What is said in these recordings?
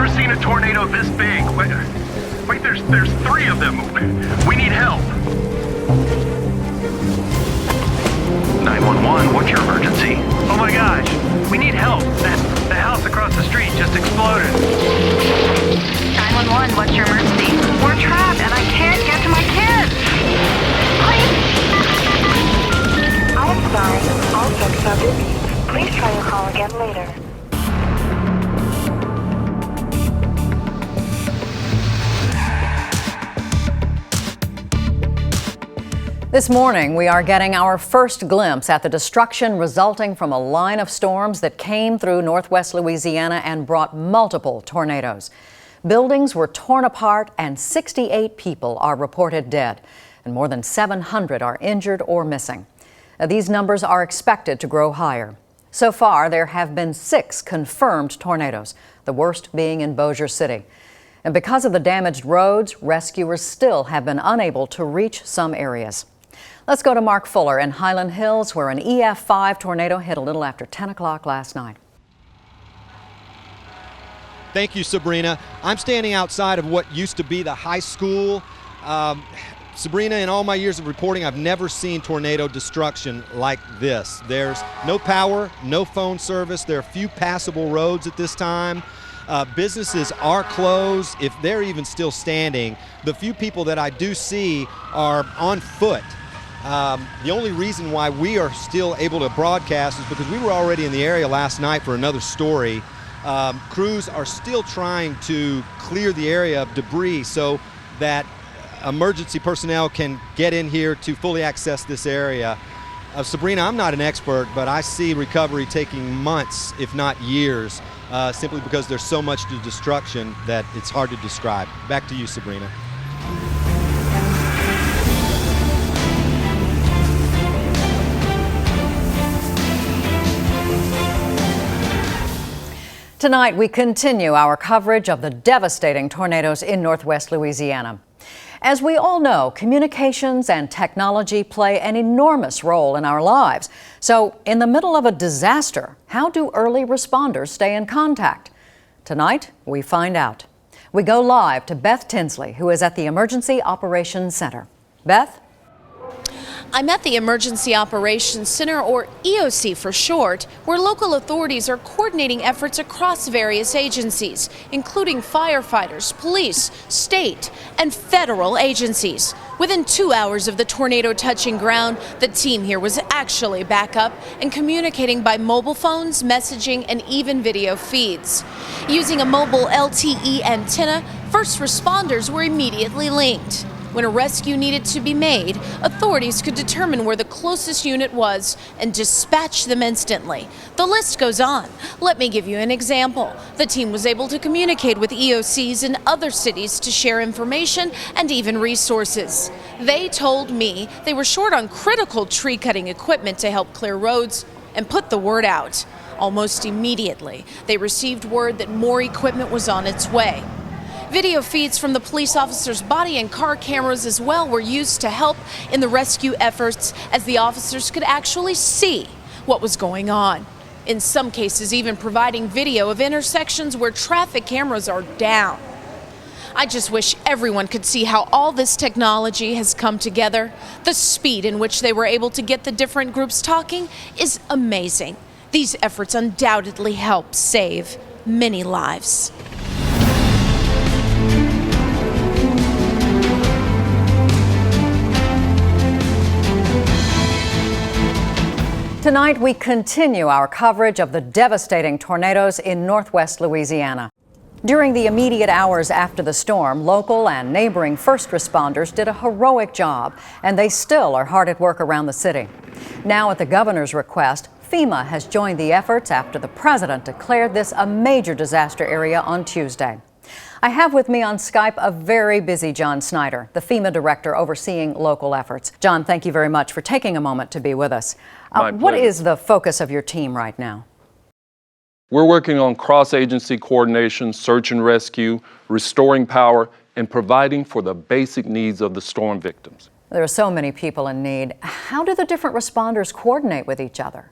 never seen a tornado this big. Wait, there's three of them. We need help. 911, what's your emergency? Oh my gosh, we need help. The house across the street just exploded. 911, what's your emergency? We're trapped and I can't get to my kids. Please. I'm sorry, all folks are busy. Please try your call again later. This morning, we are getting our first glimpse at the destruction resulting from a line of storms that came through northwest Louisiana and brought multiple tornadoes. Buildings were torn apart and 68 people are reported dead, and more than 700 are injured or missing. These numbers are expected to grow higher. So far, there have been 6 confirmed tornadoes, the worst being in Bossier City. And because of the damaged roads, rescuers still have been unable to reach some areas. Let's go to Mark Fuller in Highland Hills, where an EF5 tornado hit a little after 10 o'clock last night. Thank you, Sabrina. I'm standing outside of what used to be the high school. Sabrina, in all my years of reporting, I've never seen tornado destruction like this. There's no power, no phone service. There are few passable roads at this time. Businesses are closed. If they're even still standing, the few people that I do see are on foot. The only reason why we are still able to broadcast is because we were already in the area last night for another story. Crews are still trying to clear the area of debris so that emergency personnel can get in here to fully access this area. Sabrina, I'm not an expert, but I see recovery taking months, if not years, simply because there's so much to destruction that it's hard to describe. Back to you, Sabrina. Tonight, we continue our coverage of the devastating tornadoes in northwest Louisiana. As we all know, communications and technology play an enormous role in our lives. So, in the middle of a disaster, how do early responders stay in contact? Tonight, we find out. We go live to Beth Tinsley, who is at the Emergency Operations Center. Beth? I'm at the Emergency Operations Center, or EOC for short, where local authorities are coordinating efforts across various agencies, including firefighters, police, state, and federal agencies. Within 2 hours of the tornado touching ground, the team here was actually back up and communicating by mobile phones, messaging, and even video feeds. Using a mobile LTE antenna, first responders were immediately linked. When a rescue needed to be made, authorities could determine where the closest unit was and dispatch them instantly. The list goes on. Let me give you an example. The team was able to communicate with EOCs in other cities to share information and even resources. They told me they were short on critical tree cutting equipment to help clear roads and put the word out. Almost immediately, they received word that more equipment was on its way. Video feeds from the police officers' body and car cameras as well were used to help in the rescue efforts, as the officers could actually see what was going on. In some cases, even providing video of intersections where traffic cameras are down. I just wish everyone could see how all this technology has come together. The speed in which they were able to get the different groups talking is amazing. These efforts undoubtedly help save many lives. Tonight, we continue our coverage of the devastating tornadoes in northwest Louisiana. During the immediate hours after the storm, local and neighboring first responders did a heroic job, and they still are hard at work around the city. Now, at the governor's request, FEMA has joined the efforts after the president declared this a major disaster area on Tuesday. I have with me on Skype a very busy John Snyder, the FEMA director overseeing local efforts. John, thank you very much for taking a moment to be with us. What is the focus of your team right now? We're working on cross-agency coordination, search and rescue, restoring power, and providing for the basic needs of the storm victims. There are so many people in need. How do the different responders coordinate with each other?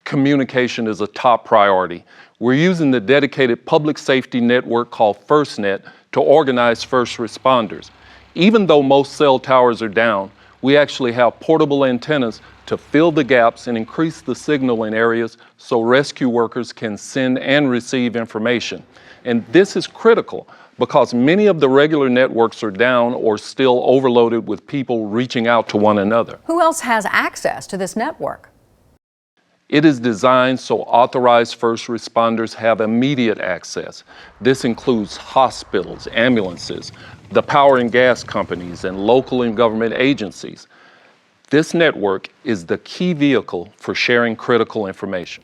communication is a top priority. We're using the dedicated public safety network called FirstNet to organize first responders. Even though most cell towers are down, we actually have portable antennas to fill the gaps and increase the signal in areas so rescue workers can send and receive information. And this is critical because many of the regular networks are down or still overloaded with people reaching out to one another. Who else has access to this network? It is designed so authorized first responders have immediate access. This includes hospitals, ambulances, the power and gas companies, and local and government agencies. This network is the key vehicle for sharing critical information.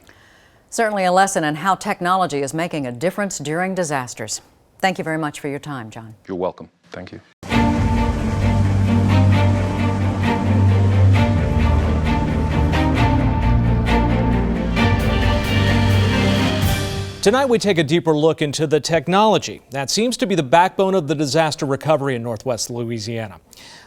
Certainly a lesson in how technology is making a difference during disasters. Thank you very much for your time, John. You're welcome. Thank you. Tonight we take a deeper look into the technology that seems to be the backbone of the disaster recovery in Northwest Louisiana.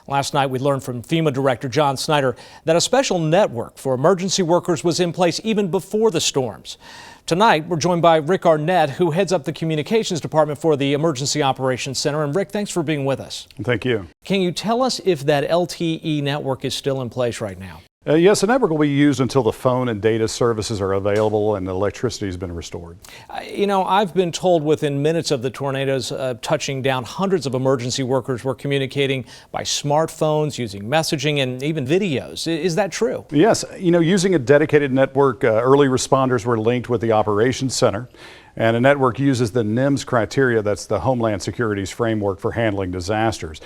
Last night we learned from FEMA Director John Snyder that a special network for emergency workers was in place even before the storms. Tonight we're joined by Rick Arnett, who heads up the communications department for the Emergency Operations Center. And Rick, thanks for being with us. Thank you. Can you tell us if that LTE network is still in place right now? Yes, the network will be used until the phone and data services are available and the electricity has been restored. I've been told within minutes of the tornadoes touching down, hundreds of emergency workers were communicating by smartphones, using messaging and even videos. Is that true? Yes, using a dedicated network, early responders were linked with the operations center. And a network uses the NIMS criteria, that's the Homeland Security's framework for handling disasters,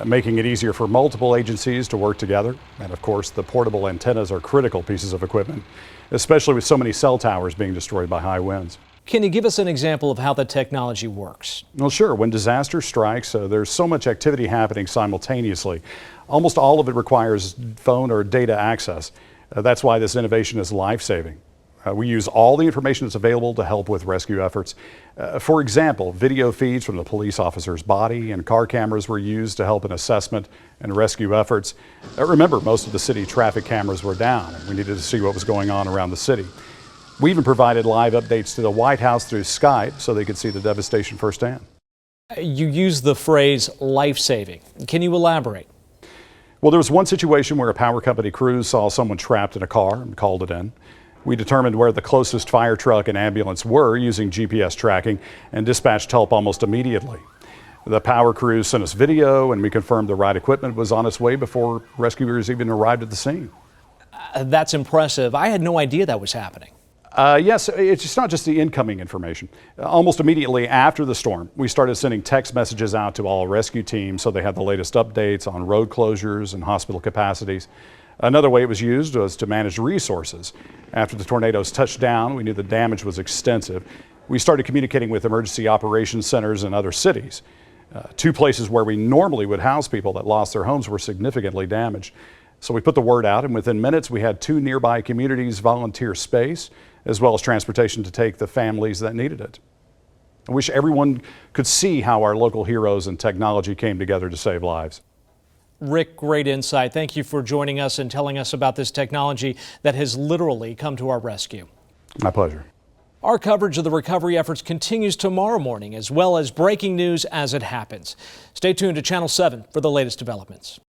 making it easier for multiple agencies to work together. And of course, the portable antennas are critical pieces of equipment, especially with so many cell towers being destroyed by high winds. Can you give us an example of how the technology works? Well, sure. When disaster strikes, there's so much activity happening simultaneously. Almost all of it requires phone or data access. That's why this innovation is life-saving. We use all the information that's available to help with rescue efforts. For example, video feeds from the police officer's body and car cameras were used to help in assessment and rescue efforts. Remember, most of the city traffic cameras were down, and we needed to see what was going on around the city. We even provided live updates to the White House through Skype so they could see the devastation firsthand. You use the phrase life-saving. Can you elaborate? Well, there was one situation where a power company crew saw someone trapped in a car and called it in. We determined where the closest fire truck and ambulance were using GPS tracking and dispatched help almost immediately. The power crew sent us video and we confirmed the right equipment was on its way before rescuers even arrived at the scene. That's impressive. I had no idea that was happening. Yes, it's not just the incoming information. Almost immediately after the storm, we started sending text messages out to all rescue teams so they had the latest updates on road closures and hospital capacities. Another way it was used was to manage resources. After the tornadoes touched down, we knew the damage was extensive. We started communicating with emergency operations centers in other cities. Two places where we normally would house people that lost their homes were significantly damaged. So we put the word out, and within minutes we had 2 nearby communities volunteer space, as well as transportation to take the families that needed it. I wish everyone could see how our local heroes and technology came together to save lives. Rick, great insight. Thank you for joining us and telling us about this technology that has literally come to our rescue. My pleasure. Our coverage of the recovery efforts continues tomorrow morning, as well as breaking news as it happens. Stay tuned to Channel 7 for the latest developments.